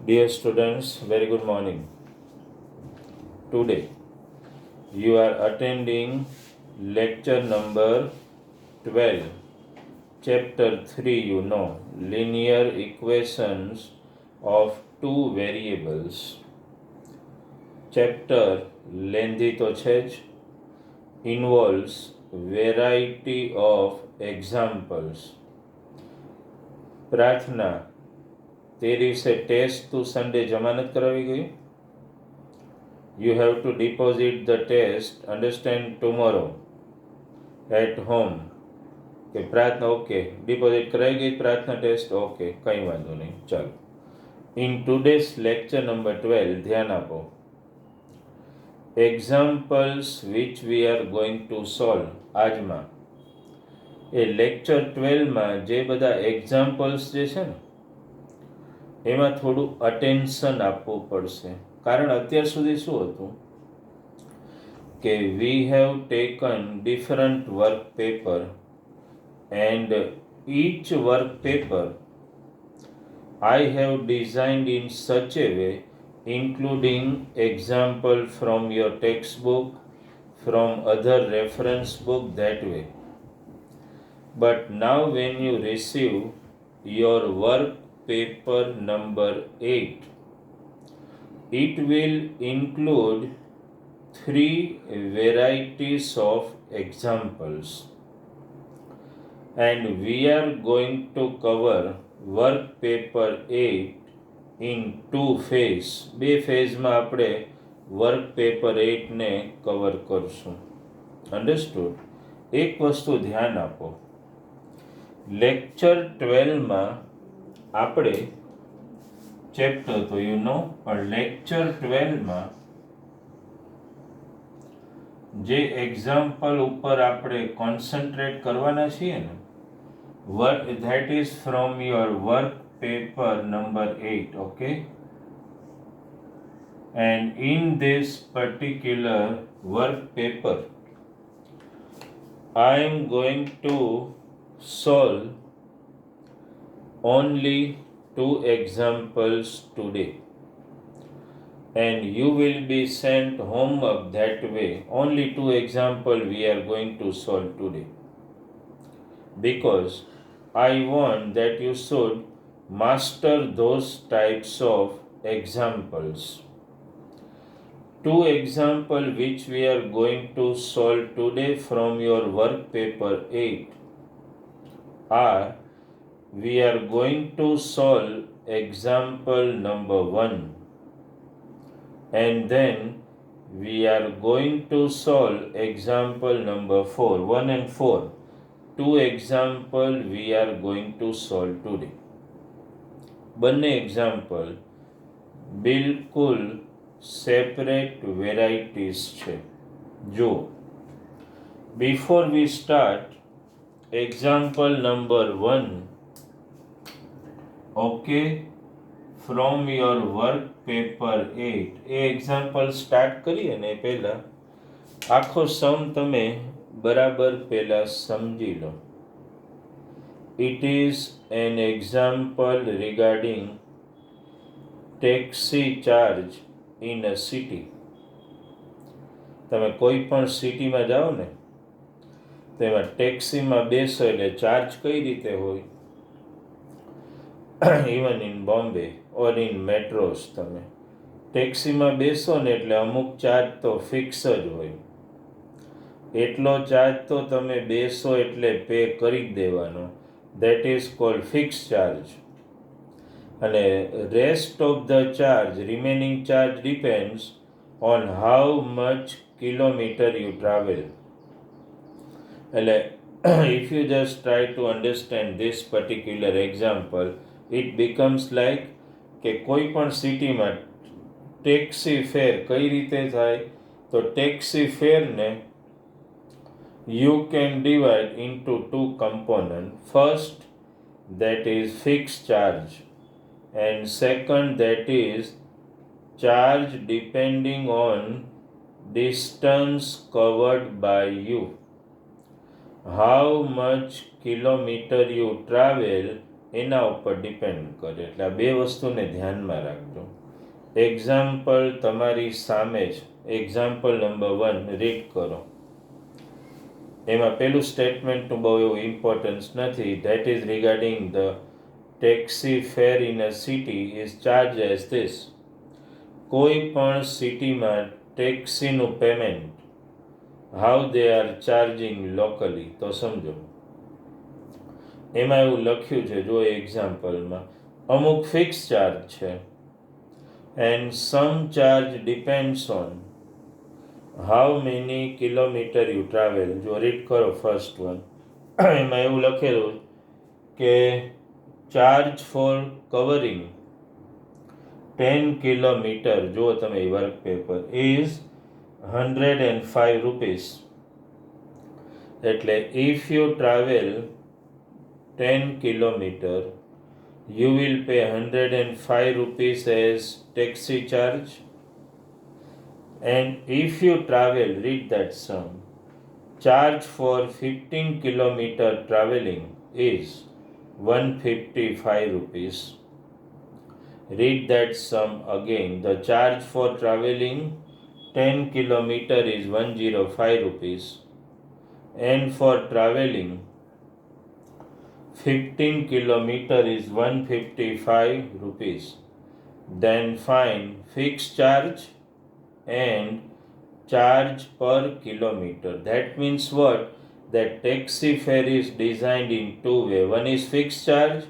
Dear students, very good morning. Today you are attending lecture number 12, chapter 3, linear equations of two variables. Chapter lengthy તો છે જ, involves variety of examples. પ્રાર્થના તેરી से test તું Sunday જમા નથી કરાવી ગઈ? You have to deposit the test, understand, tomorrow at home. કે પ્રાર્થના ઓકે ડિપોઝિટ કરાવી ગઈ પ્રાર્થના ટેસ્ટ? ઓકે, કંઈ વાંધો નહીં, ચાલો. ઇન ટુડેઝ લેક્ચર નંબર 12 ધ્યાન આપો. Examples which we are going to solve. આજમાં એ લેક્ચર 12માં જે બધા એક્ઝામ્પલ્સ જે છે ને એમાં થોડું અટેન્શન આપવું પડશે. કારણ અત્યાર સુધી શું હતું કે we have taken different work paper and each work paper I have designed in such a way, including example from your textbook, from other reference book, that way. But now when you receive your work paper number 8, it will include 3 varieties of examples. And we are going to cover work paper 8 in 2 phases. બે ફેઝમાં આપણે work paper 8ને cover કરશું. Understood? એક વસ્તુ ધ્યાન આપો, lecture 12માં આપણે chapter તો પણ લેક્ચર 12માં જે એક્ઝામ્પલ ઉપર આપણે કોન્સન્ટ્રેટ કરવાના છીએ ને, that is from your work paper number 8, okay? And in this particular work paper I am going to solve only 2 examples today, and you will be sent homework that way. Only 2 examples we are going to solve today, because I want that you should master those types of examples. 2 examples which we are going to solve today from your work paper 8 are, we are going to solve example number 1, and then we are going to solve example number 4. 1 and 4, 2 example we are going to solve today. બંને example બિલકુલ separate varieties છે. જો before we start example number 1, okay, from your work paper 8, એ example start કરીએ ને પહેલાં આખો sum તમે બરાબર પહેલાં સમજી લો. It is an example regarding taxi charge in a city. તમે કોઈ પણ સિટીમાં જાઓ ને તો એમાં ટેક્સીમાં બેસો એટલે ચાર્જ કઈ રીતે હોય, even in Bombay or in metros તમે ટેક્સીમાં બેસો ને એટલે અમુક ચાર્જ તો ફિક્સ જ હોય. એટલો ચાર્જ તો તમે બેસો એટલે પે કરી જ દેવાનો. That is called fix charge. અને rest of the charge, remaining charge depends on how much kilometre you travel. એટલે if you just try to understand this particular example, it becomes like કે કોઈ પણ સિટીમાં taxi ફેર કઈ રીતે થાય, તો taxi ફેરને you can divide into 2 components. First, that is fixed charge, and second, that is charge depending on distance covered by you. How much kilometer you travel એના ઉપર ડિપેન્ડ કરે. એટલે આ બે વસ્તુને ધ્યાનમાં રાખજો. એક્ઝામ્પલ તમારી સામે જ, એક્ઝામ્પલ નંબર 1 રીડ કરો. એમાં પેલું સ્ટેટમેન્ટનું બહુ એવું ઇમ્પોર્ટન્સ નથી. That is regarding the taxi fare in a city is charge as this. કોઈ પણ સિટીમાં ટેક્સીનું payment how they are charging locally. તો સમજો એમાં એવું લખ્યું છે, જો એક્ઝામ્પલમાં અમુક ફિક્સ ચાર્જ છે and some charge depends on how many kilometre you travel. જો રીડ કરો ફર્સ્ટ વન, એમાં એવું લખેલું કે ચાર્જ ફોર કવરિંગ 10 કિલોમીટર, જો તમે વર્ક પેપર ઇઝ 105 રૂપીસ. એટલે if you travel 10 kilometer, you will pay 105 rupees as taxi charge. And if you travel, read that sum, charge for 15 kilometer traveling is 155 rupees. Read that sum again. The charge for traveling 10 kilometer is 105 rupees. And for traveling 15 kilometer is 155 rupees. Then find fixed charge and charge per kilometer. That means what? That taxi fare is designed in two way. One is fixed charge,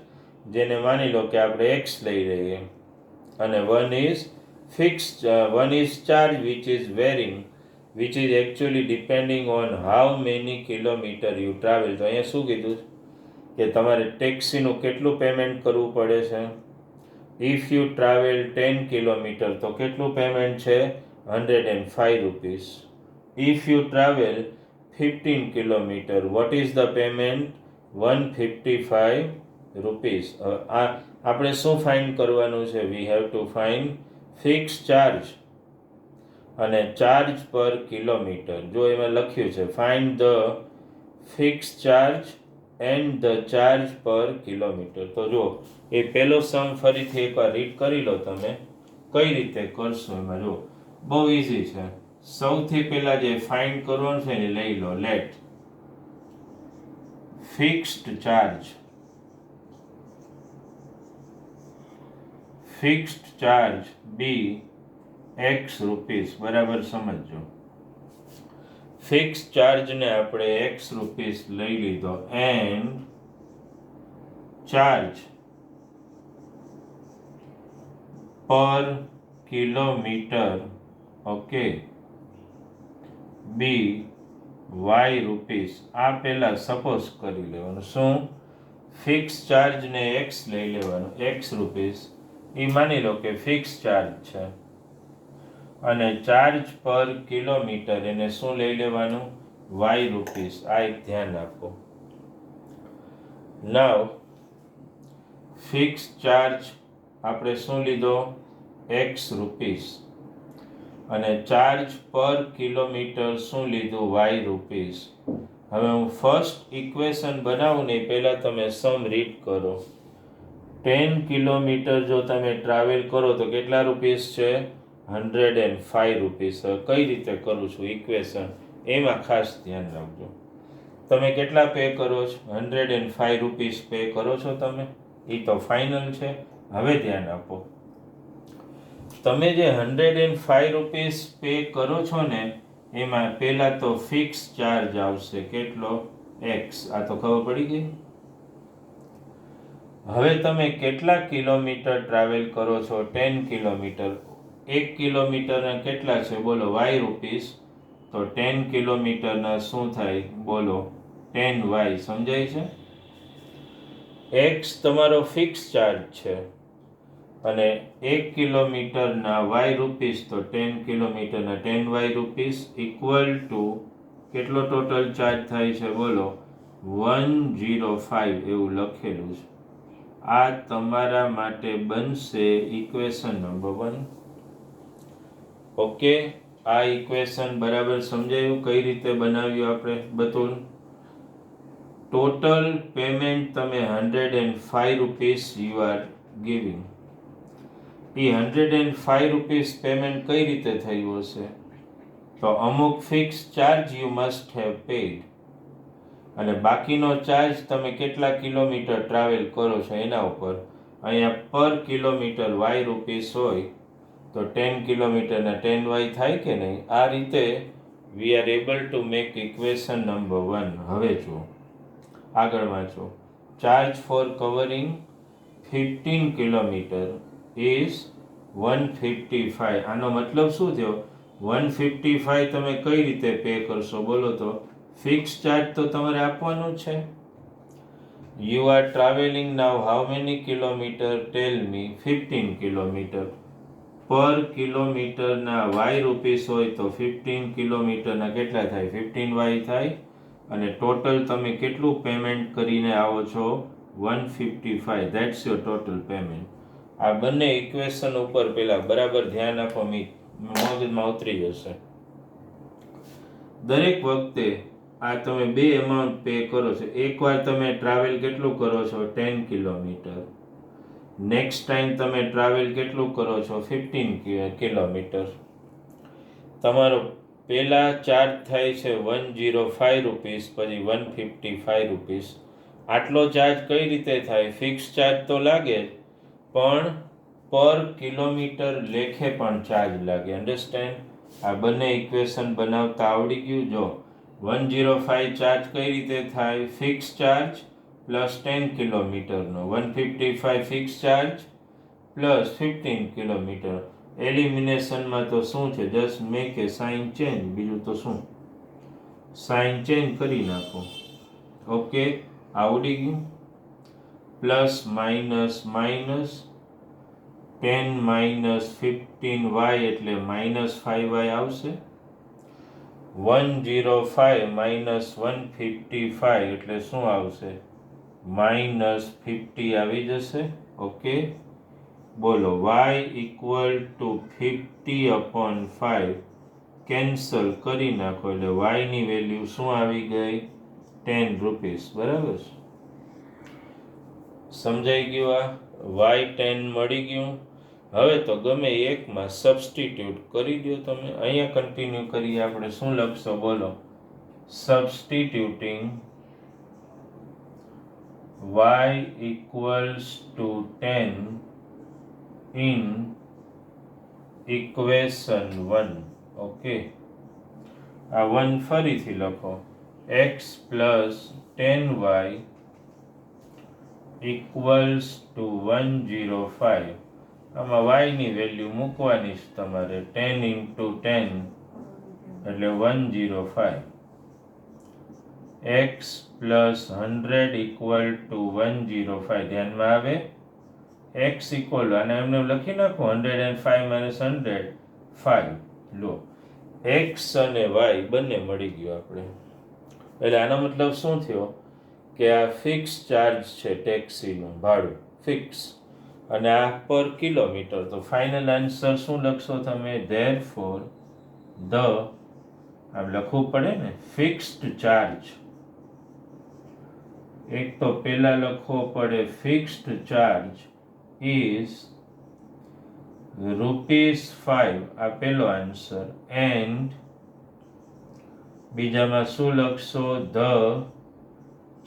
જેને માની લો કે આપણે x લઈ રહીએ, અને one is charge which is varying, which is actually depending on how many kilometer you travel. તો અહીંયા શું કીધું કે તમારે ટેક્સીનું કેટલું પેમેન્ટ કરવું પડે છે? ઇફ યુ ટ્રાવેલ 10 કિલોમીટર તો કેટલું પેમેન્ટ છે? 105 rupees. If you travel 15 kilometre, what is the payment? 155 rupees. આપણે શું ફાઇન્ડ કરવાનું છે? We have to find fix charge અને ચાર્જ પર કિલોમીટર. જો એમાં લખ્યું છે find the fix charge and the charge પર કિલોમીટર. તો જો એ પહેલો સમ ફરીથી એકવાર રીડ કરી લો તમે, કઈ રીતે કરશો. એમાં જો બહુ ઇઝી છે. સૌથી પહેલા જે ફાઇન્ડ કરવાનું છે એ લઈ લો. લેટ ફિક્સ્ડ ચાર્જ બી x રૂપીસ. બરાબર સમજો. ફિક્સ ચાર્જને આપણે x રૂપીસ લઈ લીધો એન્ડ ચાર્જ પર કિલોમીટર, ઓકે, બી y રૂપીસ. આ પહેલા સપોઝ કરી લેવાનું. શું? ફિક્સ ચાર્જને x લઈ લેવાનું, x રૂપીસ. એ માની લો કે ફિક્સ ચાર્જ છે, અને ચાર્જ પર કિલોમીટર એને શું લઈ લેવાનું? y rupees. આ એક ધ્યાન આપો. નાવ ફિક્સ ચાર્જ આપણે શું લીધો? x rupees. અને ચાર્જ પર કિલોમીટર શું લીધું? y rupees. હવે હું ફર્સ્ટ ઇક્વેશન બનાવું ને પહેલાં તમે સમ રીડ કરો. 10 કિલોમીટર જો તમે ટ્રાવેલ કરો તો કેટલા રૂપીસ છે? 105 રૂપીસ. કઈ રીતે કરું છું ઇક્વેશન, એમાં ખાસ ધ્યાન રાખજો. તમે કેટલા પે કરો છો? 105 રૂપીસ પે કરો છો તમે. એ તો ફાઇનલ છે. હવે ધ્યાન આપો, તમે જે 105 રૂપીસ પે કરો છો ને એમાં પહેલા તો ફિક્સ ચાર્જ આવશે. કેટલો? x. આ તો ખબર પડી ગઈ. હવે તમે કેટલા કિલોમીટર ટ્રાવેલ કરો છો? 10 કિલોમીટર. 1 કિલોમીટરના કેટલા છે? બોલો. y rupees. તો 10 કિલોમીટરના શું થાય? બોલો. 10y. સમજાય છે? x તમારો ફિક્સ ચાર્જ છે અને 1 કિલોમીટરના y રૂપીસ, તો 10 કિલોમીટરના 10y રૂપીસ ઇક્વલ ટુ કેટલો ટોટલ ચાર્જ થાય છે? બોલો. 105 એવું લખેલું છે. આ તમારા માટે બનશે ઇક્વેશન નંબર 1. ઓકે, આ ઇક્વેશન બરાબર સમજાયું? કઈ રીતે બનાવ્યું આપણે બધું? ટોટલ પેમેન્ટ તમે 105 રૂપીસ યુ આર ગિવિંગ. એ 105 રૂપીસ પેમેન્ટ કઈ રીતે થયું હશે? તો અમુક fix charge you must have paid, અને બાકીનો ચાર્જ તમે કેટલા કિલોમીટર ટ્રાવેલ કરો છો એના ઉપર. અહીંયા પર કિલોમીટર વાય રૂપીસ હોય તો 10 કિલોમીટરના 10 વાય થાય કે નહીં? આ રીતે we are able to make equation number 1. હવે જુઓ, આગળ વાંચો. Charge for covering 15 kilometre is 155. આનો મતલબ શું થયો? 155 તમે કઈ રીતે પે કરશો બોલો તો? ફિક્સ ચાર્જ તો તમારે આપવાનું છે. You are travelling now how many kilometre? Tell me. 15 kilometre. પર કિલોમીટરના વાય રૂપીસ હોય તો 15 કિલોમીટરના કેટલા થાય? 15 વાય થાય. અને ટોટલ તમે કેટલું પેમેન્ટ કરીને આવો છો? 155. That's your total payment. આ બંને ઇક્વેશન ઉપર પેલા બરાબર ધ્યાન આપો, મગજમાં ઉતરી જશે. દરેક વખતે આ તમે બે એમાઉન્ટ પે કરો છો. એકવાર તમે ટ્રાવેલ કેટલું કરો છો? 10 કિલોમીટર. નેક્સ્ટ ટાઈમ તમે ટ્રાવેલ કેટલું કરો છો? 15 કિલોમીટર. તમારો પહેલા ચાર્જ થાય છે 105 રૂપીસ, પછી 155 રૂપીસ. આટલો ચાર્જ કઈ રીતે થાય? ફિક્સ ચાર્જ તો લાગે જ, પણ પર કિલોમીટર લેખે પણ ચાર્જ લાગે. અન્ડરસ્ટેન્ડ? આ બંને ઇક્વેશન બનાવતા આવડી ગયું? જો 105 ચાર્જ કઈ રીતે થાય? ફિક્સ ચાર્જ પ્લસ 10 કિલોમીટરનો. 155 ફિક્સ ચાર્જ પ્લસ 15 કિલોમીટર. એલિમિનેશનમાં તો શું છે? Just make a sign change. બીજું તો શું? સાઇન ચેન્જ કરી નાખો. ઓકે, આવડી ગયું. Plus minus minus 10 minus 15y એટલે -5y આવશે. 105 માઇનસ 155 એટલે શું આવશે? -50 આવી જશે. ઓકે, બોલો. y ઇક્વલ ટુ 50/5 કેન્સલ કરી નાખો એટલે y ની વેલ્યુ શું આવી ગઈ? 10 રૂપીસ. બરાબર? સમજાઈ ગયું? આ y10 મળી ગયું. હવે તો ગમે એકમાં સબસ્ટિટ્યુટ કરી દો તમે. અહીંયા કન્ટિન્યુ કરીએ આપણે. શું લખશો બોલો? Substituting y equals to 10 in equation 1. Okay, આ 1 ફરીથી લખો. x plus 10y equals to 105. આમાં y ની વેલ્યુ મૂકવાની છે તમારે. 10 into 10 એટલે 105. x plus 100 equal to 105. ધ્યાનમાં આવે? x ઇક્વલ અને એમને લખી નાખો 105 માઇનસ 100 5. લો, x અને y બંને મળી ગયું આપણે. એટલે આનો મતલબ શું થયો? કે આ ફિક્સ ચાર્જ છે ટેક્સીનું ભાડું ફિક્સ, અને આ પર કિલોમીટર. તો ફાઇનલ આન્સર શું લખશો તમે? ધેરફોર આમ લખવું પડે ને, ફિક્સ્ડ ચાર્જ. એક તો પેલા લખવો પડે ફિક્સ્ડ ચાર્જ ઇઝ ₹5. આ પેલો આન્સર. એન્ડ બીજામાં શું લખશો? ધ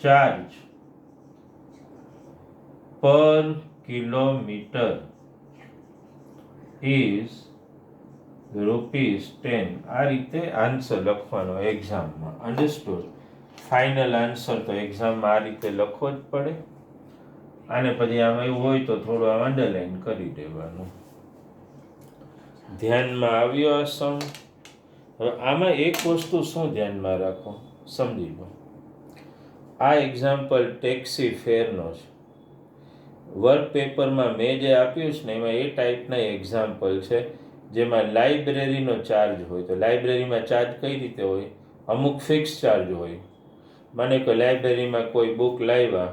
ચાર્જ પર કિલોમીટર ઇઝ ₹10. આ રીતે આન્સર લખવાનો એક્ઝામમાં. અન્ડરસ્ટુડ? ફાઇનલ આન્સર તો એક્ઝામમાં આ રીતે લખવો જ પડે. આને પછી આમાં એવું હોય તો થોડું આમ અંડરલાઈન કરી દેવાનું. ધ્યાનમાં આવ્યો આ સમ? હવે આમાં એક વસ્તુ શું ધ્યાનમાં રાખો, સમજી લો. આ એક્ઝામ્પલ ટેક્સી ફેરનો છે. વર્ક પેપરમાં મેં જે આપ્યું છે ને એમાં એ ટાઈપના એક્ઝામ્પલ છે જેમાં લાઇબ્રેરીનો ચાર્જ હોય. તો લાઇબ્રેરીમાં ચાર્જ કઈ રીતે હોય? અમુક ફિક્સ ચાર્જ હોય. મને કે લાઇબ્રેરીમાં કોઈ બુક લાવ્યા,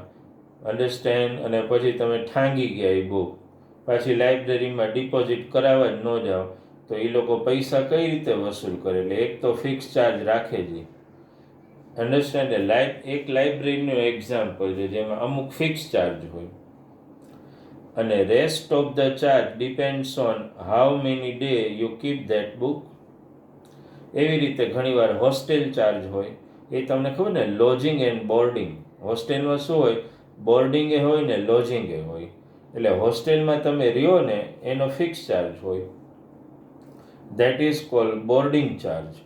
અન્ડરસ્ટેન્ડ, અને પછી તમે ઠાંગી ગયા એ બુક, પાછી લાઇબ્રેરીમાં ડિપોઝિટ કરાવવા જ ન જાઓ તો એ લોકો પૈસા કઈ રીતે વસૂલ કરે? એટલે એક તો ફિક્સ ચાર્જ રાખે જ. અન્ડરસ્ટેન્ડ? એક લાઇબ્રેરીનું એક્ઝામ્પલ છે જેમાં અમુક ફિક્સ ચાર્જ હોય અને rest of the charge depends on how many day you keep that book. એવી રીતે ઘણીવાર હોસ્ટેલ ચાર્જ હોય, એ તમને ખબર ને, લોજિંગ એન્ડ બોર્ડિંગ. હોસ્ટેલમાં શું હોય? બોર્ડિંગ એ હોય ને લોજિંગ એ હોય. એટલે હોસ્ટેલમાં તમે રહ્યો ને એનો ફિક્સ ચાર્જ હોય, that is called boarding charge.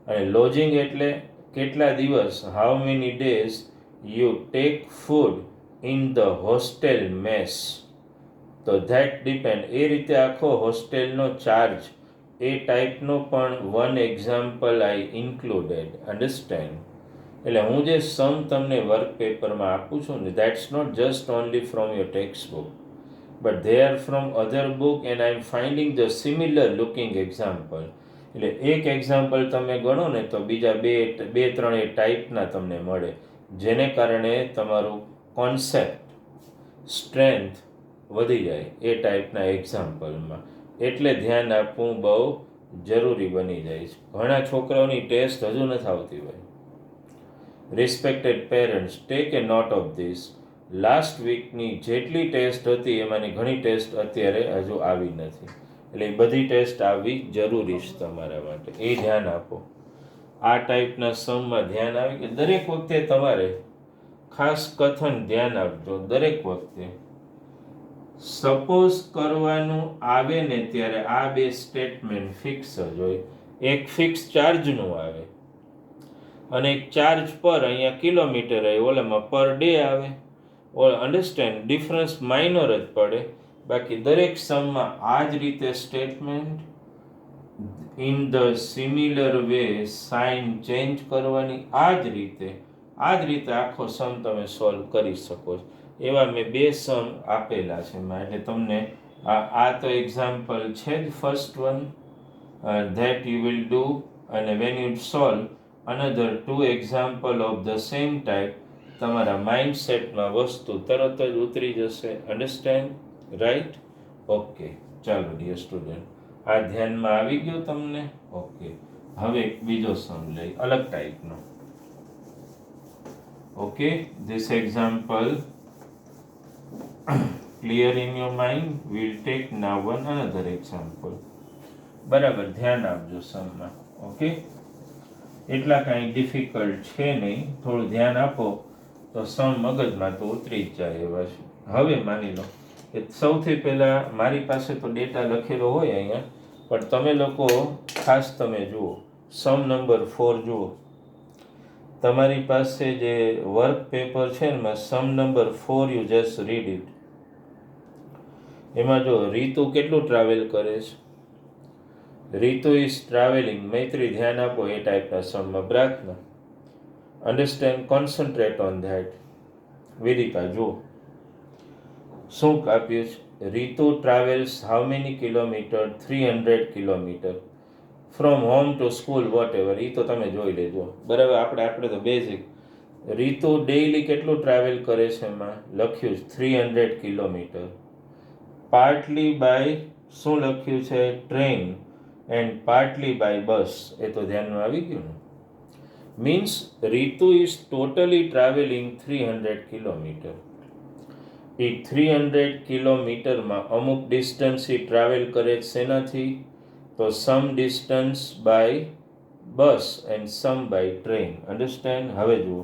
અને લોજિંગ એટલે કેટલા દિવસ, how many days you take food in the hostel mess. તો ધેટ ડિપેન્ડ. એ રીતે આખો હોસ્ટેલનો ચાર્જ, એ ટાઈપનો પણ વન એક્ઝામ્પલ આઈ ઇન્ક્લુડેડ. અન્ડરસ્ટેન્ડ? એટલે હું જે સમ તમને વર્ક પેપરમાં આપું છું ને, that's not just only from your text book, but they are from other book and I am finding the similar looking example. એટલે એક એક્ઝામ્પલ તમે ગણો ને તો બીજા બે ત્રણ એ ટાઈપના તમને મળે, જેને કારણે તમારું કોન્સેપ્ટ સ્ટ્રેન્થ વધી જાય એ ટાઈપના એક્ઝામ્પલમાં. એટલે ધ્યાન આપવું બહુ જરૂરી બની જાય છે. ઘણા છોકરાઓની ટેસ્ટ હજુ નથી આવતી હોય. Respected parents, take a note of this. Last વીકની જેટલી ટેસ્ટ હતી એમાંની ઘણી ટેસ્ટ અત્યારે હજુ આવી નથી. એટલે એ બધી ટેસ્ટ આવવી જરૂરી છે તમારા માટે. એ ધ્યાન આપો. આ ટાઈપના સમમાં ધ્યાન આવે કે દરેક વખતે તમારે ખાસ કથન ધ્યાન આપજો. દરેક વખતે સપોઝ કરવાનું આવે ને ત્યારે આ બે સ્ટેટમેન્ટ ફિક્સ જ હોય. એક ફિક્સ ચાર્જનું આવે અને એક ચાર્જ પર, અહીંયા કિલોમીટર આવે, ઓલામાં પર ડે આવે. અન્ડરસ્ટેન્ડ? ડિફરન્સ માઇનર જ પડે. બાકી દરેક સમમાં આ જ રીતે statement in the similar way sign change કરવાની. આ જ રીતે આખો સમ તમે સોલ્વ કરી શકો છો. એવા મેં બે સમ આપેલા છે એટલે તમને આ તો એક્ઝામ્પલ છે જ first one, that you will do. અને when you solve another two example of the same type, તમારા માઇન્ડસેટમાં વસ્તુ તરત જ ઉતરી જશે. અન્ડરસ્ટેન્ડ? રાઈટ? ઓકે, ચાલો ડિયર સ્ટુડન્ટ, આ ધ્યાનમાં આવી ગયું તમને? ઓકે, હવે બીજો સમ લઈ, અલગ ટાઈપનો. Okay, this example clear in your mind. We'll take now one another example. બરાબર, ધ્યાન આપજો સમમાં. ઓકે, એટલા કાંઈ ડિફિકલ્ટ છે નહીં. થોડું ધ્યાન આપો તો સમ મગજમાં તો ઉતરી જ જાય એવા છે. હવે માની લો કે સૌથી પહેલાં મારી પાસે તો ડેટા લખેલો હોય અહીંયા, પણ તમે લોકો ખાસ તમે જુઓ સમ નંબર 4 જુઓ. તમારી પાસે જે વર્ક પેપર છે ને, sum number 4 you just read it. એમાં જો રીતુ કેટલું ટ્રાવેલ કરે છે. રીતુ ઇઝ ટ્રાવેલિંગ. મૈત્રી, ધ્યાન આપો એ ટાઈપના સમમાં. Prarthana, understand, concentrate on that. Vidita, જુઓ શું આપ્યું છે. Ritu travels how many kilometre? 300 kilometre from home to school whatever. એ તો તમે જોઈ લેજો. બરાબર, આપણે તો બેઝિક. રીતુ ડેઈલી કેટલું ટ્રાવેલ કરે છે એમાં લખ્યું છે 300 કિલોમીટર. પાર્ટલી બાય શું લખ્યું છે? Train. And partly by bus. એ તો ધ્યાનમાં આવી ગયું ને? Means Ritu is totally travelling 300 kilometre. એ 300 કિલોમીટરમાં અમુક ડિસ્ટન્સ એ ટ્રાવેલ કરે છે શેનાથી? તો some distance by bus and some by train. Understand? હવે જુઓ,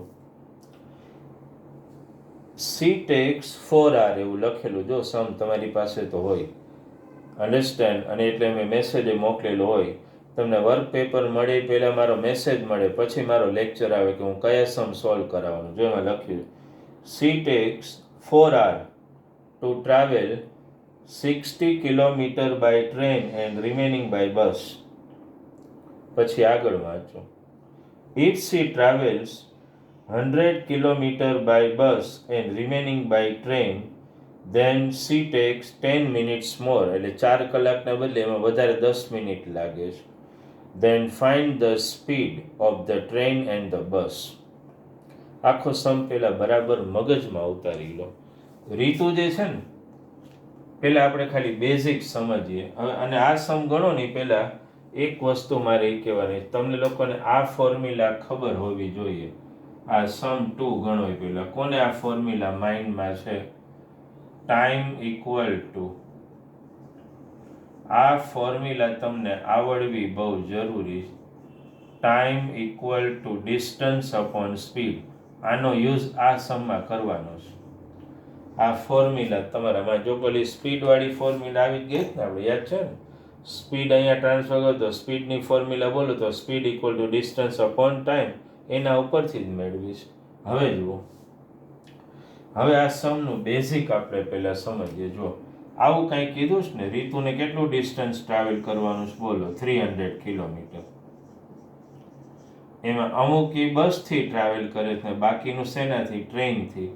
સી ટેક્સ 4 hours એવું લખેલું. જો સમ તમારી પાસે તો હોય. અન્ડરસ્ટેન્ડ? અને એટલે મેં મેસેજ મોકલેલો હોય. તમને વર્ક પેપર મળે પહેલાં મારો મેસેજ મળે, પછી મારો લેક્ચર આવે કે હું કયા સમ સોલ્વ કરાવવાનું. જો એમાં લખ્યું she takes 4 hours to travel 60 kilometre by train and remaining by bus. પછી આગળ વાંચો. If she travels 100 kilometre by bus and remaining by train, then she takes 10 minutes more. એટલે 4 કલાકના બદલે એમાં વધારે 10 મિનિટ લાગે છે. Then find the speed of the train and the bus. આખો સમ પહેલાં બરાબર મગજમાં ઉતારી લો. રીતુ જે છે ને, પહેલાં આપણે ખાલી બેઝિક સમજીએ. હવે અને આ સમ ગણો ને પહેલાં એક વસ્તુ મારે એ કહેવાની, તમને લોકોને આ ફોર્મ્યુલા ખબર હોવી જોઈએ. આ સમ 2 ગણો પેલા કોને આ ફોર્મ્યુલા માઇન્ડમાં છે ટાઈમ ઇક્વલ ટુ આ ફોર્મ્યુલા તમને આવડવી બહુ જરૂરી છે time equal to distance upon speed આનો યુઝ આ સમમાં કરવાનો છે આ ફોર્મ્યુલા તમારામાં જો પેલી સ્પીડવાળી ફોર્મ્યુલા આવી ગઈ ને આપણે યાદ છે ને સ્પીડ અહીંયા ટ્રાન્સફર કરો તો સ્પીડની ફોર્મ્યુલા બોલો તો speed equal to distance upon time એના ઉપરથી જ મેળવીશ હવે જુઓ હવે આ સમનું બેઝિક આપણે પહેલાં સમજીએ જો આવું કંઈ કીધું છે ને રીતુને કેટલું ડિસ્ટન્સ ટ્રાવેલ કરવાનું છે બોલો 300 કિલોમીટર એમાં અમુક એ બસથી ટ્રાવેલ કરે છે બાકીનું શેનાથી ટ્રેનથી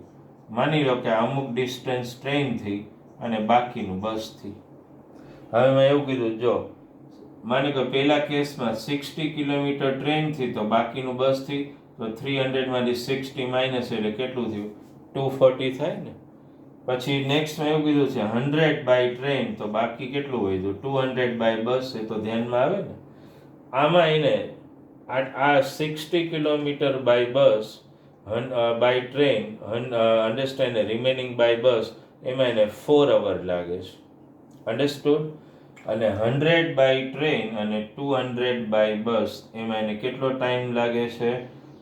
માની લો કે અમુક ડિસ્ટન્સ ટ્રેનથી અને બાકીનું બસથી હવે મેં એવું કીધું જો માની લો પહેલા કેસમાં 60 કિલોમીટર ટ્રેનથી તો બાકીનું બસથી તો 300માંથી 60 માઇનસ એટલે કેટલું થયું 240 થાય ને પછી નેક્સ્ટમાં એવું કીધું છે 100 બાય ટ્રેન તો બાકી કેટલું વધ્યું 200 બાય બસ એ તો ધ્યાનમાં આવે ને આમાં એને આ 60 kilometre by bus by train understand remaining by bus એમાં એને 4 અવર લાગે છે અન્ડરસ્ટુડ અને 100 બાય ટ્રેન અને 200 બાય બસ એમાં એને કેટલો ટાઈમ લાગે છે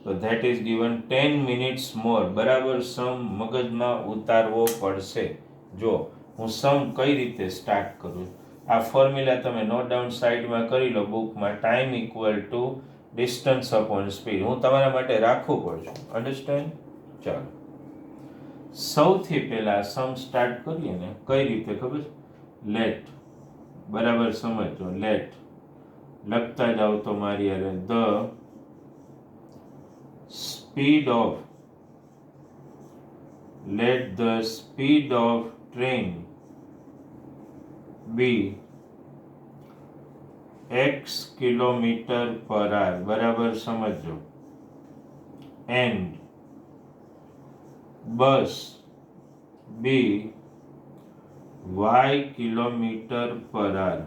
તો ધેટ ઇઝ ગિવન 10 મિનિટ્સ મોર બરાબર સમ મગજમાં ઉતારવો પડશે જો હું સમ કઈ રીતે સ્ટાર્ટ કરું આ ફોર્મ્યુલા તમે નોટ ડાઉન સાઈડમાં કરી લો બુકમાં time equal to distance upon speed હું તમારા માટે રાખવું પડશે અન્ડરસ્ટેન્ડ ચાલો સૌથી પહેલા સમ સ્ટાર્ટ કરીએ ને કઈ રીતે ખબર લેટ બરાબર સમજો લેટ લખતા જાઓ તો મારી યારે the speed of let the speed of train be x kilometer per hour બરાબર સમજો and bus be y kilometre પર hour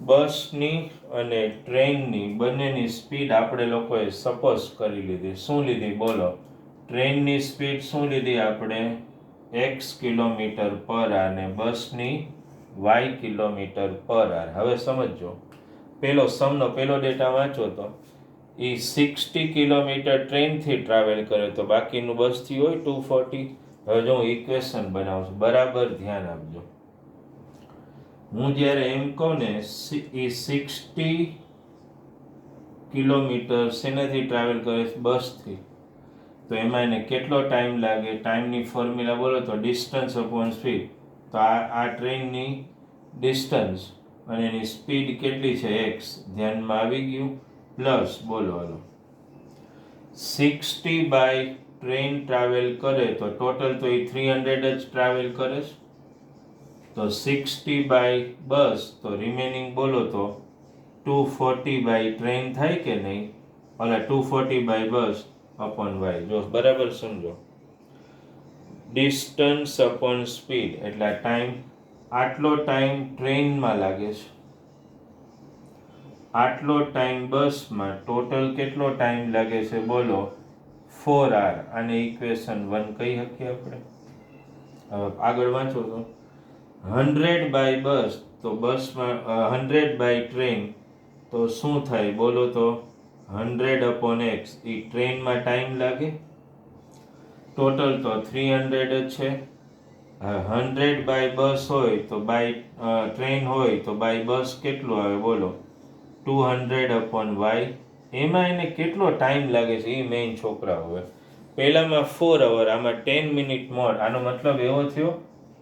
બસની અને ટ્રેનની બંનેની સ્પીડ આપણે લોકોએ સપોઝ કરી લીધી શું લીધી બોલો ટ્રેનની સ્પીડ શું લીધી આપણે x કિલોમીટર પર hour અને બસની y કિલોમીટર પર hour હવે સમજો પેલો સમનો પેલો ડેટા વાંચો તો એ 60 કિલોમીટર ટ્રેનથી ટ્રાવેલ કરે તો બાકીનું બસથી હોય 240 હવે જો હું ઇક્વેશન બનાવું છું બરાબર ધ્યાન આપજો હું જ્યારે એમ કહું ને એ 60 કિલોમીટર શેનાથી ટ્રાવેલ કરે છે બસથી તો એમાં એને કેટલો ટાઈમ લાગે ટાઈમની ફોર્મ્યુલા બોલો તો ડિસ્ટન્સ અપોન સ્પીડ તો આ ટ્રેનની ડિસ્ટન્સ અને એની સ્પીડ કેટલી છે x ધ્યાનમાં આવી ગયું પ્લસ બોલો હાલો 60 બાય ટ્રેન ટ્રાવેલ કરે તો ટોટલ તો એ 300 જ ટ્રાવેલ કરે છે તો 60 બાય બસ તો રિમેનિંગ બોલો તો 240 બાય ટ્રેન થાય કે નહીં ઓલા 240 બાય બસ અપોન વાય જો બરાબર સમજો ડિસ્ટન્સ અપોન સ્પીડ એટલે ટાઈમ આટલો ટાઈમ ટ્રેનમાં લાગે છે આટલો ટાઈમ બસમાં ટોટલ કેટલો ટાઈમ લાગે છે બોલો 4 hour આને ઇક્વેશન 1 કહી શકીએ આપણે હવે આગળ વાંચો તો 100 બાય બસ તો બસમાં 100 બાય ટ્રેન તો શું થાય બોલો તો 100 અપોન x એ ટ્રેનમાં ટાઈમ લાગે ટોટલ તો 300 જ છે 100 બાય બસ હોય તો બાય ટ્રેન હોય તો બાય બસ કેટલું આવે બોલો 200 અપોન y એમાં એને કેટલો ટાઈમ લાગે છે એ મેઇન છોકરા હોય પહેલામાં 4 અવર આમાં 10 મિનિટ મોર આનો મતલબ એવો થયો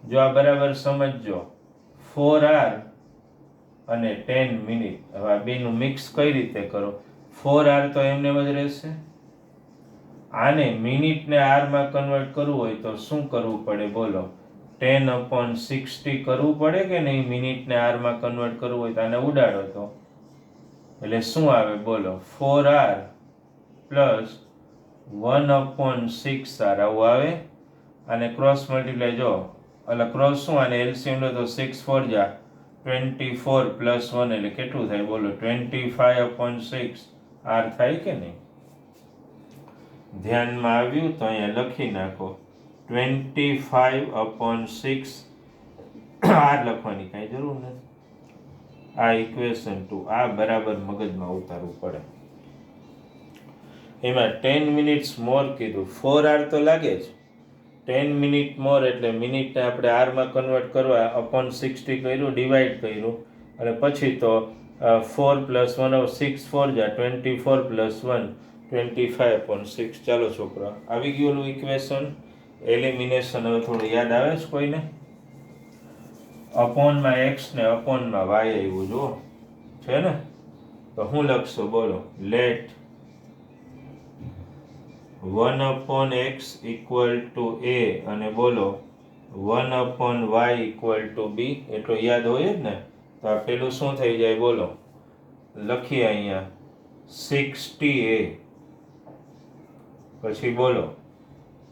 જો આ બરાબર સમજજો 4 hour અને 10 મિનિટ હવે આ બેનું મિક્સ કઈ રીતે કરો 4 hour તો એમને જ રહેશે આને મિનિટને આરમાં કન્વર્ટ કરવું હોય તો શું કરવું પડે બોલો 10 અપોન 60 કરવું પડે કે નહીં મિનિટને આરમાં કન્વર્ટ કરવું હોય તો આને ઉડાડો તો એટલે શું આવે બોલો 4 hour પ્લસ 1 અપોન 6 hour આવું આવે અને ક્રોસ મલ્ટીપ્લાય જો એટલે ક્રોસ શું આને એલસીએમ લો તો 6 4 જા 24 પ્લસ 1 એટલે કેટલું થાય બોલો 25 અપોન 6 r થાય કે નહીં ધ્યાનમાં આવ્યું તો અહીંયા લખી નાખો 25/6 આ લખવાની કાંઈ જરૂર નથી. આ ઇક્વેશન 2 આ બરાબર મગજમાં ઉતારવું પડે. એમાં 10 મિનિટ્સ મોર કીધું, 4 hour તો લાગે જ. 10 મિનિટ મોર એટલે મિનિટને આપણે આરમાં કન્વર્ટ કરવા અપોન 60 કર્યું, ડિવાઈડ કર્યું અને પછી તો 4 + 1 6 4 જા 24 + 1 25/6. ચાલો છોકરા, આવી ગયું ઇક્વેશન. એલિમિનેશન હવે થોડું યાદ આવે છે કોઈને? અપોનમાં x ને અપોનમાં y આવ્યું જુઓ છે ને, તો હું લખશો બોલો? લેટ 1/x = a અને બોલો 1/y = b. એટલો યાદ હોય જ ને. તો આ પેલું શું થઈ જાય બોલો? લખીએ અહીંયા 60a પછી બોલો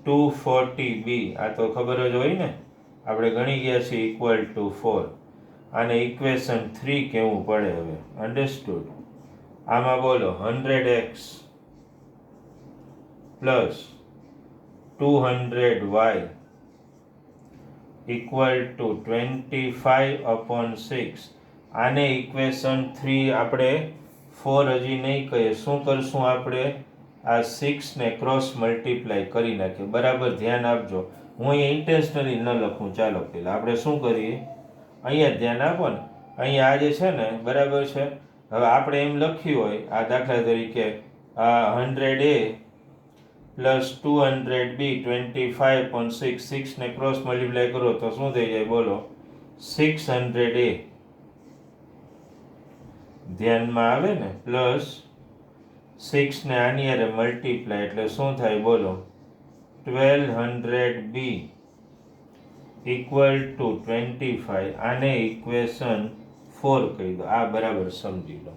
240b. આ તો ખબર જ હોય ને, આપણે ગણી ગયા છીએ =4. આને ઇક્વેશન 3 કહેવું પડે હવે. અન્ડરસ્ટુડ? આમાં બોલો 100x + 200y = 25/6. આને ઇક્વેશન 3 આપણે 4 હજી નહીં કહીએ. શું કરશું આપણે? આ 6 ને ક્રોસ મલ્ટીપ્લાય કરી નાખીએ. બરાબર ધ્યાન આપજો. હું અહીંયા ઇન્ટેન્શનલી ન લખું. ચાલો પહેલાં આપણે શું કરીએ? અહીંયા ધ્યાન આપો ને. અહીંયા આ જે છે ને બરાબર છે. હવે આપણે એમ લખ્યું હોય આ દાખલા તરીકે 100a + 200b 25/6. 6 ને ક્રોસ મલ્ટીપ્લાય કરો તો શું થઈ જાય બોલો? 600a. ધ્યાનમાં આવે ને? પ્લસ 6 ને આની હારે મલ્ટીપ્લાય એટલે શું થાય બોલો? 1200b = 25. આને ઇક્વેશન 4 કહી દો. આ બરાબર સમજી લો.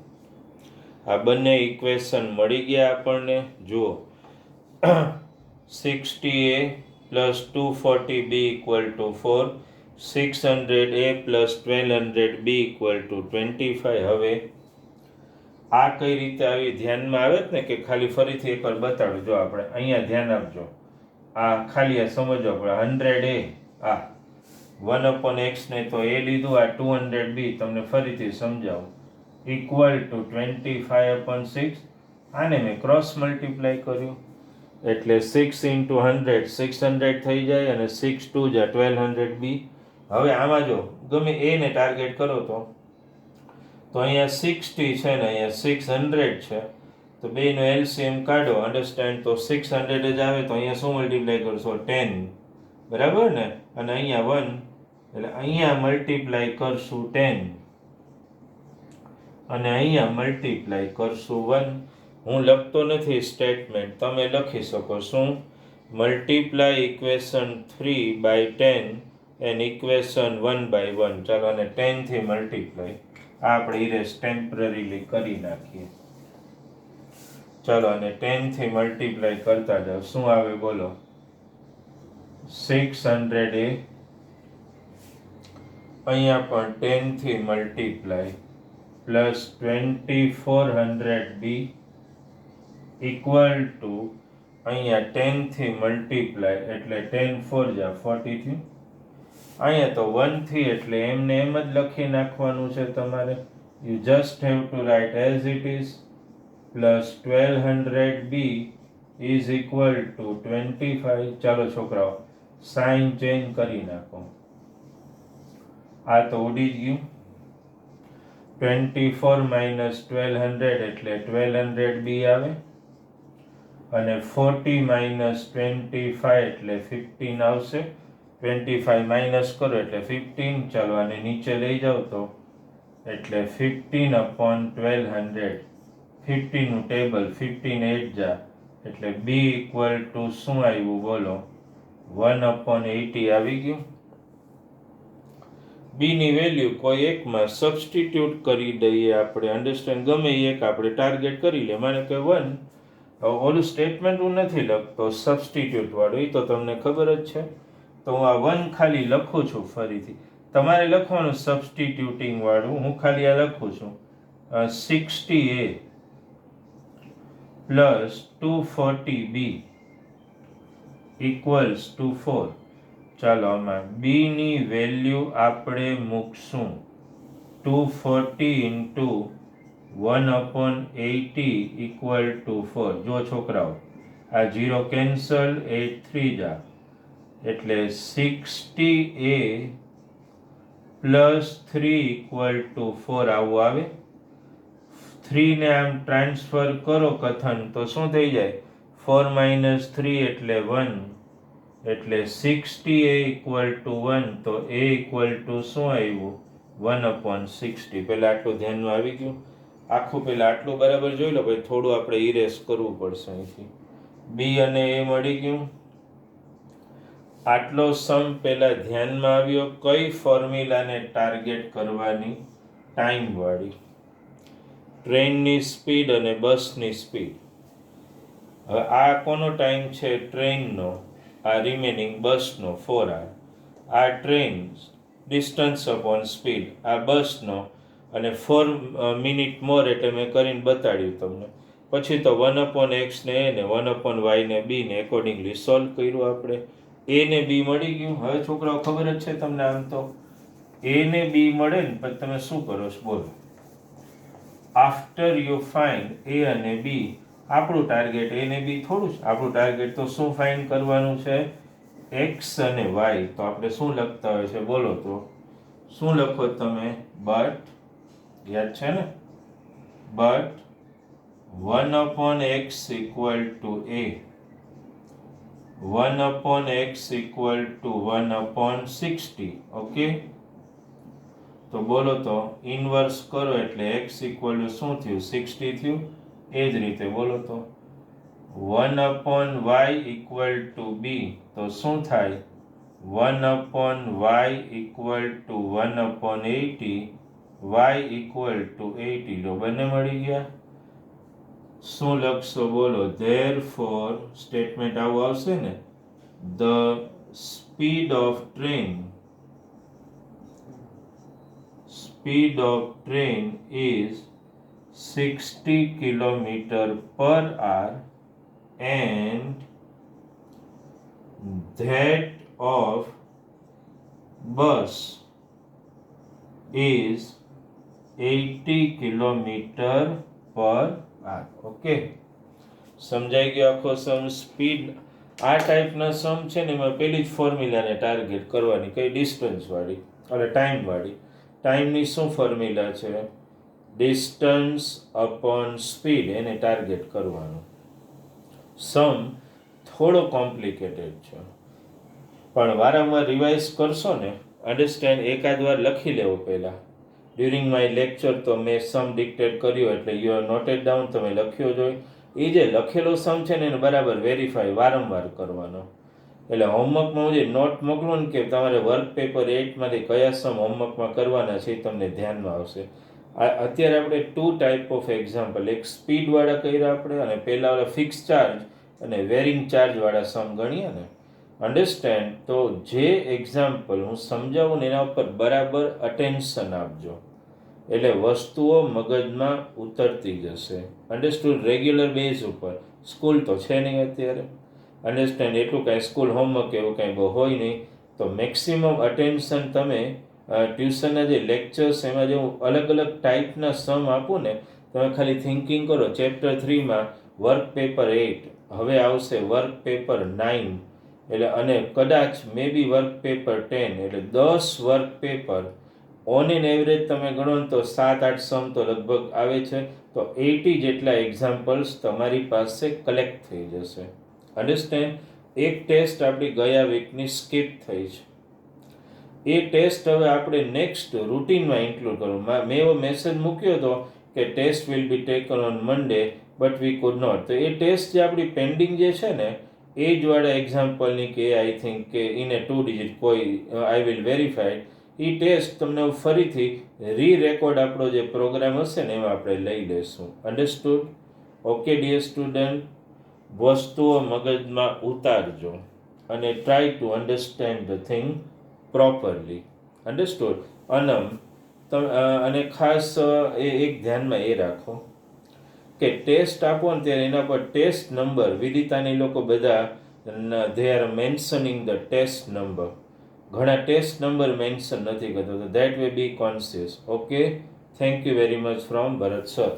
આ બંને ઇક્વેશન મળી ગયા આપણને. જુઓ 60a + 240b = 4, 600a + 1200b = 25. હવે આ કઈ રીતે આવી ધ્યાનમાં આવે ને કે ખાલી ફરીથી એકવાર બતાડું. જો આપણે અહીંયા ધ્યાન આપજો. આ ખાલી આ સમજો આપણે 100a આ 1/x ને તો a લીધું, આ 200b તમને ફરીથી સમજાવું = 25/6. આને મેં ક્રોસ મલ્ટીપ્લાય કર્યું એટલે 6 × 100 600 થઈ જાય અને 6 × 2 = 1200b. હવે આમાં જો ગમે a ને ટાર્ગેટ કરો તો અહીંયા 60 છે ને અહીંયા 600 છે, તો બેનો એલસીએમ કાઢો. અન્ડરસ્ટેન્ડ? તો 600 જ આવે તો અહીંયા શું મલ્ટીપ્લાય કરશો? 10. બરાબર ને? અને અહીંયા 1 એટલે અહીંયા મલ્ટીપ્લાય કરશું 10 અને અહીંયા મલ્ટીપ્લાય કરશું 1. હું લખતો નથી સ્ટેટમેન્ટ, તમે લખી શકો. શું? Multiply equation 3/10 and equation 1/1. ચાલો અને 10 થી મલ્ટીપ્લાય આપણે ઇરેઝ ટેમ્પરરીલી કરી નાખીએ. ચાલો અને 10 થી મલ્ટીપ્લાય કરતા જાઓ. શું આવે બોલો? 600a. અહીંયા પણ 10 થી મલ્ટીપ્લાય પ્લસ 2400b = અહીંયા 10 થી મલ્ટીપ્લાય એટલે 10 4 જા 40 થયું. અહીંયા તો 1 થી એટલે એમને એમ જ લખી નાખવાનું છે તમારે. You just have to write as it is plus 1200b = 25. ચાલો છોકરાઓ સાઇન ચેન્જ કરી નાખો. આ તો ઉડી જ ગયું. 24 - 1200 એટલે 1200b આવે અને 40 - 25 એટલે 15 આવશે. 25 માઇનસ કરો એટલે 15. ચાલો આને નીચે લઈ જાઓ તો એટલે 15/1200. 15 નું ટેબલ 15 8 જા એટલે b = શું આવ્યું બોલો? 1/80 આવી ગયું. b ની વેલ્યુ કોઈ એકમાં સબસ્ટિટ્યુટ કરી દઈએ આપણે. અન્ડરસ્ટેન્ડ? ગમે એક આપણે ટાર્ગેટ કરી લે. માને કે 1. ઓલું સ્ટેટમેન્ટ હું નથી લખતો સબસ્ટિટ્યુટ વાળું, એ તો તમને ખબર જ છે. તો હું આ 1 ખાલી લખું છું. ફરીથી તમારે લખવાનું સબસ્ટિટ્યુટિંગ વાળું. હું ખાલી આ લખું છું 60a + 240b ઇક્વલ્સ ટુ 4. ચાલો આમાં બીની વેલ્યુ આપણે મૂકશું 240 ઇન્ટુ 1/80 ઇક્વલ ટુ 4. જો છોકરાઓ આ 0 કેન્સલ, 8 3 જા એટલે 60a પ્લસ 3 ઇક્વલ ટુ 4 આવું આવે. 3 ને આમ ટ્રાન્સફર કરો કથન તો શું થઈ જાય? 4 માઇનસ 3 એટલે 1 એટલે 60a ઇક્વલ ટુ 1. તો a ઇક્વલ ટુ શું આવ્યું? 1/60. પહેલાં આટલું ધ્યાનમાં આવી ગયું? આખું પહેલાં આટલું બરાબર જોઈ લો, ભાઈ થોડું આપણે ઇરેસ કરવું પડશે અહીંથી. બી અને એ મળી ગયું. આટલો સમ પહેલાં ધ્યાનમાં આવ્યો. કઈ ફોર્મ્યુલાને ટાર્ગેટ કરવાની? ટાઈમવાળી. ટ્રેનની સ્પીડ અને બસની સ્પીડ. હવે આ કોનો ટાઈમ છે? ટ્રેનનો. આ રિમેનિંગ બસનો 4r. આ ટ્રેન ડિસ્ટન્સ અપોન સ્પીડ, આ બસનો, અને 4 મિનિટ મોર એટલે મેં કરીને બતાડ્યું તમને. પછી તો 1/x ને એ ને 1/y ને બી ને એકોર્ડિંગલી સોલ્વ કર્યું આપણે. એ ને બી મળી ગયું. હવે છોકરાઓ ખબર જ છે તમને, આમ તો એ ને બી મળે ને પછી તમે શું કરો છો બોલો? આફ્ટર યુ ફાઇન્ડ એ અને બી, આપણું ટાર્ગેટ એ ને બી થોડું છે. આપણું ટાર્ગેટ તો શું ફાઇન્ડ કરવાનું છે? એક્સ અને વાય. તો આપણે શું લખતા હોય છે બોલો? તો શું લખો તમે? બટ, યાદ છે ને? But 1/x equal to a, 1/x equal to 1/60. Okay, તો બોલો તો ઇનવર્સ કરો એટલે x ઇક્વલ ટુ શું થયું? 60 થયું. એ જ રીતે બોલો તો 1/y ઇક્વલ ટુ b, તો શું થાય? 1/y equal to 1/80, y equal to 80. તો બંને મળી ગયા. શું લખશો બોલો? ધેરફોર સ્ટેટમેન્ટ આવું આવશે ને, the speed of train is 60 km/h and that of bus is 80 km/h. Okay, સમજાઈ ગયો આખો સમ? સ્પીડ આ ટાઈપના સમ છે ને એમાં પેલી જ ફોર્મ્યુલાને ટાર્ગેટ કરવાની. કઈ? ડિસ્ટન્સ વાળી અને ટાઈમ વાળી. ટાઈમની શું ફોર્મ્યુલા છે? ડિસ્ટન્સ અપોન સ્પીડ, એને ટાર્ગેટ કરવાનું. સમ થોડો કોમ્પ્લિકેટેડ છે પણ વારંવાર રિવાઇઝ કરશો ને, અન્ડરસ્ટેન્ડ, એકાદ વાર લખી લેવો પહેલાં. ડ્યુરિંગ માય લેક્ચર તો મેં સમ ડિક્ટેટ કર્યો એટલે યુ આર નોટેડ ડાઉન, તમે લખ્યો જ હોય. એ જે લખેલો સમ છે ને એને બરાબર વેરીફાઈ વારંવાર કરવાનો. એટલે હોમવર્કમાં હું જે નોટ મોકલું ને કે તમારે વર્ક પેપર 8માંથી કયા સમ હોમવર્કમાં કરવાના છે એ તમને ધ્યાનમાં આવશે. અત્યારે આપણે 2 ટાઈપ ઓફ એક્ઝામ્પલ, એક સ્પીડવાળા કર્યા આપણે અને પહેલાં ઓલા ફિક્સ ચાર્જ અને વેરિંગ ચાર્જવાળા સમ ગણીએ ને. અન્ડરસ્ટેન્ડ? તો જે એક્ઝામ્પલ હું સમજાવું ને એના ઉપર બરાબર અટેન્શન આપજો એટલે વસ્તુઓ મગજમાં ઉતરતી જશે. અન્ડરસ્ટુડ? રેગ્યુલર બેઝ ઉપર. સ્કૂલ તો છે નહીં અત્યારે. અન્ડરસ્ટેન્ડ? એટલું કાંઈ સ્કૂલ હોમવર્ક એવું કાંઈ બહુ હોય નહીં. તો મેક્સિમમ અટેન્શન તમે ટ્યુશનના જે લેક્ચર્સ એમાં જે હું અલગ અલગ ટાઈપના સમ આપું ને, તમે ખાલી થિંકિંગ કરો. ચેપ્ટર 3માં વર્ક પેપર 8, હવે આવશે વર્ક પેપર 9, એટલે અને કદાચ મે બી વર્ક પેપર 10, એટલે 10 work paper on an average તમે ગણો ને તો 7-8 સમ તો લગભગ આવે છે. તો 80 જેટલા એક્ઝામ્પલ્સ તમારી પાસે કલેક્ટ થઈ જશે. અન્ડરસ્ટેન્ડ? એક ટેસ્ટ આપણી ગયા વીકની સ્કીપ થઈ છે. એ ટેસ્ટ હવે આપણે નેક્સ્ટ રૂટીનમાં ઇન્ક્લુડ કરવું. મેં એવો મેસેજ મૂક્યો હતો કે test will be taken on Monday but we could not. તો એ ટેસ્ટ જે આપણી પેન્ડિંગ જે છે ને એ જ વાળા એક્ઝામ્પલની કે આઈ થિંક કે ઇન એ 2 ડિજિટ કોઈ આઈ વિલ વેરીફાઈડ. એ ટેસ્ટ તમને ફરીથી રેકોર્ડ આપણો જે પ્રોગ્રામ હશે ને એમાં આપણે લઈ લઈશું. અન્ડરસ્ટુડ? ઓકે ડિયર સ્ટુડન્ટ, વસ્તુઓ મગજમાં ઉતારજો અને try to understand the thing properly. Understood? અને ખાસ એક ધ્યાનમાં એ રાખો કે ટેસ્ટ આપો ને ત્યારે એના પર ટેસ્ટ નંબર, વિદિતાને લોકો બધા they are mentioning the test number. ઘણા ટેસ્ટ નંબર મેન્શન નથી કરતો, તો that way be conscious. Okay, thank you very much from Bharat sir.